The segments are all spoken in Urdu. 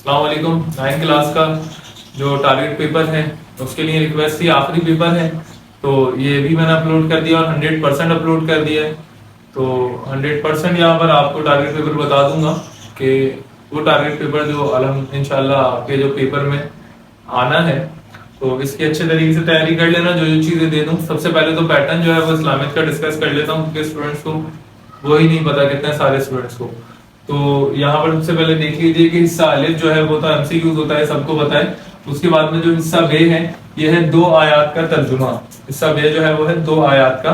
السلام علیکم. 9 کلاس کا جو ٹارگیٹ پیپر ہے اس کے لیے ریکویسٹ تھی, آخری پیپر ہے تو یہ بھی میں نے اپلوڈ کر دیا اور 100% اپلوڈ کر دیا ہے. تو 100% یہاں پر آپ کو ٹارگیٹ پیپر بتا دوں گا کہ وہ ٹارگیٹ پیپر جو انشاءاللہ آپ کے جو پیپر میں آنا ہے تو اس کی اچھے طریقے سے تیاری کر لینا. جو چیزیں دے دوں, سب سے پہلے تو پیٹرن جو ہے وہ اسلامک کا ڈسکس کر لیتا ہوں کیونکہ اسٹوڈنٹس کو وہی نہیں پتا, کتنے سارے اسٹوڈنٹس کو. تو یہاں پر سب سے پہلے دیکھ لیجیے کہ حصہ الف جو ہے وہ تو MCQs ہوتا ہے, سب کو پتا ہے. اس کے بعد میں جو حصہ بے ہے یہ ہے 2 آیات کا ترجمہ. حصہ بے جو ہے وہ ہے 2 آیات کا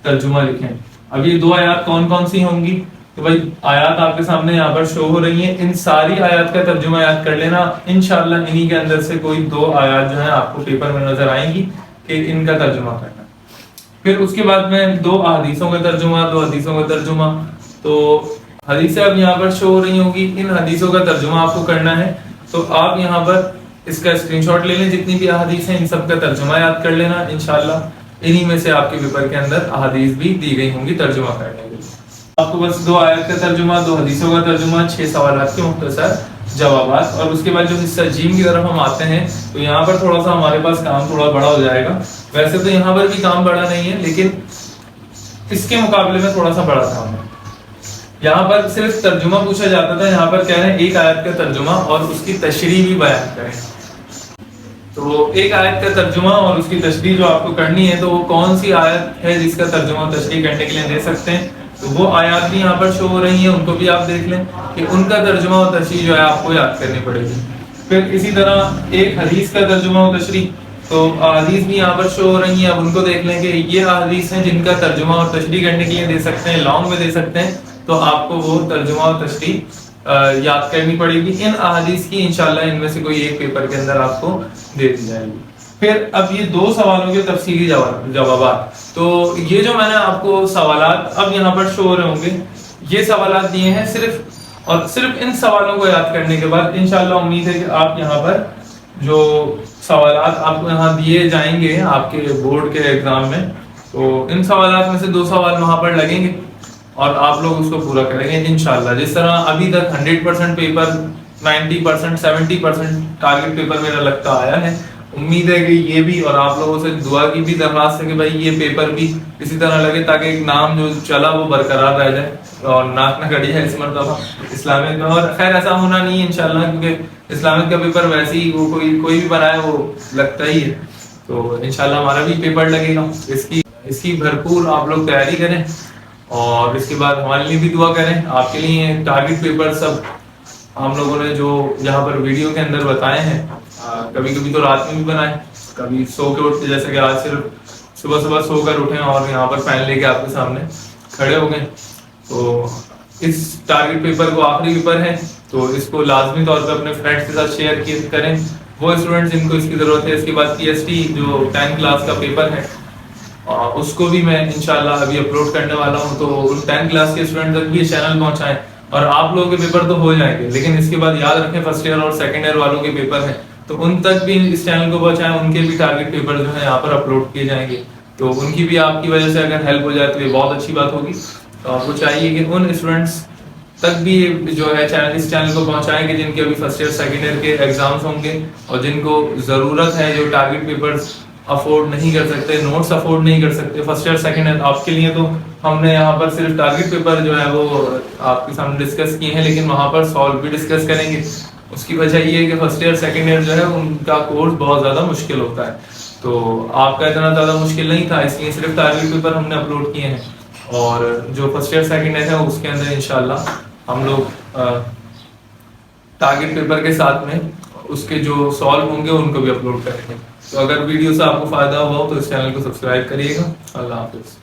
ترجمہ لکھیں. اب یہ 2 آیات کون کون سی ہوں گی؟ تو بھائی آیات آپ کے سامنے یہاں پر شو ہو رہی ہیں, ان ساری آیات کا ترجمہ یاد کر لینا. انشاءاللہ انہی کے اندر سے کوئی 2 آیات جو ہیں آپ کو پیپر میں نظر آئیں گی کہ ان کا ترجمہ کرنا. پھر اس کے بعد میں 2 احادیثوں کا ترجمہ, 2 حدیثوں کا ترجمہ. تو حدیثیں اب یہاں پر شو ہو رہی ہوں گی, ان حدیثوں کا ترجمہ آپ کو کرنا ہے. تو آپ یہاں پر اس کا اسکرین شاٹ لے لیں, جتنی بھی احادیث ہیں ان سب کا ترجمہ یاد کر لینا. انشاءاللہ انہی میں سے آپ کے پیپر کے اندر احادیث بھی دی گئی ہوں گی ترجمہ کرنے کے لیے. آپ کو بس 2 آیات کا ترجمہ, 2 حدیثوں کا ترجمہ, 6 سوالات کے مختصر جوابات. اور اس کے بعد جو حصہ جیم کی طرف ہم آتے ہیں تو یہاں پر تھوڑا سا ہمارے پاس کام تھوڑا بڑا ہو جائے گا. ویسے تو یہاں پر بھی کام بڑا نہیں ہے لیکن اس کے مقابلے میں تھوڑا سا بڑا کام ہے. یہاں پر صرف ترجمہ پوچھا جاتا تھا, یہاں پر کہہ رہے ہیں 1 آیت کا ترجمہ اور اس کی تشریح بھی بیان کریں. تو 1 آیت کا ترجمہ اور اس کی تشریح جو آپ کو کرنی ہے تو وہ کون سی آیت ہے جس کا ترجمہ اور تشریح کرنے کے لیے دے سکتے ہیں. تو وہ آیات بھی یہاں پر شو ہو رہی ہیں, ان کو بھی آپ دیکھ لیں کہ ان کا ترجمہ اور تشریح جو ہے آپ کو یاد کرنی پڑے گی. پھر اسی طرح 1 حدیث کا ترجمہ اور تشریح, تو احادیث بھی یہاں پر شو ہو رہی ہیں. اب ان کو دیکھ لیں کہ یہ احادیث ہیں جن کا ترجمہ اور تشریح کرنے کے لیے دے سکتے ہیں, لانگ میں دے سکتے ہیں. تو آپ کو وہ ترجمہ اور تشریح یاد کرنی پڑے گی. ان احادیث کی انشاءاللہ ان میں سے کوئی ایک پیپر کے اندر آپ کو دے دی جائے گی. پھر اب یہ 2 سوالوں کے تفصیلی جوابات. تو یہ جو میں نے آپ کو سوالات اب یہاں پر شو ہو رہے ہوں گے, یہ سوالات دیے ہیں صرف اور صرف ان سوالوں کو یاد کرنے کے بعد انشاءاللہ امید ہے کہ آپ یہاں پر جو سوالات آپ کو یہاں دیے جائیں گے آپ کے بورڈ کے ایگزام میں, تو ان سوالات میں سے 2 سوال وہاں پر لگیں گے اور آپ لوگ اس کو پورا کریں گے انشاءاللہ. جس طرح ابھی تک 100% پیپر 90% 70% ٹارگیٹ پیپر میرا لگتا آیا ہے, امید ہے کہ یہ بھی, اور آپ لوگوں سے دعا کی بھی درخواست ہے کہ بھائی یہ پیپر بھی اسی طرح لگے تاکہ ایک نام جو چلا وہ برقرار رہ جائے اور ناک نہ کڑی ہے اس مرتبہ اسلامک میں. اور خیر ایسا ہونا نہیں ہے انشاءاللہ, کیونکہ اسلامک کا پیپر ویسے ہی وہ کوئی بھی بنائے وہ لگتا ہی ہے. تو انشاءاللہ ہمارا بھی پیپر لگے گا. اس کی بھرپور آپ لوگ تیاری کریں اور اس کے بعد ہمارے لیے بھی دعا کریں. آپ کے لیے ٹارگیٹ پیپر سب ہم لوگوں نے جو یہاں پر ویڈیو کے اندر بتائے ہیں, کبھی کبھی تو رات میں بھی بنائے, کبھی سو کے اٹھتے, جیسے کہ آج صرف صبح سو کر اٹھے اور یہاں پر پین لے کے آپ کے سامنے کھڑے ہو گئے. تو اس ٹارگیٹ پیپر کو آخری پیپر ہے تو اس کو لازمی طور پہ اپنے فرینڈس کے ساتھ شیئر کریں, وہ اسٹوڈنٹس جن کو اس کی ضرورت ہے. اس کے بعد PST جو 10 کلاس کا پیپر ہے اس کو بھی میں انشاءاللہ ابھی اپلوڈ کرنے والا ہوں, تو 10 کلاس کے اسٹوڈنٹ تک بھی یہ چینل پہنچائیں. اور آپ لوگوں کے پیپر تو ہو جائیں گے لیکن اس کے بعد یاد رکھیں فرسٹ ایئر اور سیکنڈ ایئر والوں کے پیپر ہیں تو ان تک بھی اس چینل کو پہنچائیں. ان کے بھی ٹارگیٹ پیپر جو ہیں یہاں پر اپلوڈ کیے جائیں گے, تو ان کی بھی آپ کی وجہ سے اگر ہیلپ ہو جائے تو یہ بہت اچھی بات ہوگی. تو آپ کو چاہیے کہ ان اسٹوڈنٹس تک بھی جو ہے اس چینل کو پہنچائیں کہ جن کے ابھی فرسٹ ایئر سیکنڈ ایئر کے ایگزامس ہوں گے اور جن کو ضرورت ہے, جو ٹارگیٹ پیپرز افورڈ نہیں کر سکتے, نوٹس افورڈ نہیں کر سکتے فرسٹ ایئر سیکنڈ ایئر. آپ کے لیے تو ہم نے یہاں پر صرف ٹارگیٹ پیپر جو ہے وہ آپ کے سامنے ڈسکس کیے ہیں, لیکن وہاں پر سالو بھی ڈسکس کریں گے. اس کی وجہ یہ ہے کہ فرسٹ ایئر سیکنڈ ایئر جو ہے ان کا کورس بہت زیادہ مشکل ہوتا ہے, تو آپ کا اتنا زیادہ مشکل نہیں تھا, اس لیے صرف ٹارگیٹ پیپر ہم نے اپلوڈ کیے ہیں. اور جو فرسٹ ایئر سیکنڈ ایئر ہے اس کے اندر انشاءاللہ ہم لوگ ٹارگیٹ پیپر کے ساتھ میں اس کے جو سالو ہوں گے ان کو بھی اپلوڈ کریں گے. تو اگر ویڈیو سے آپ کو فائدہ ہوا ہو تو اس چینل کو سبسکرائب کریے گا. اللہ حافظ.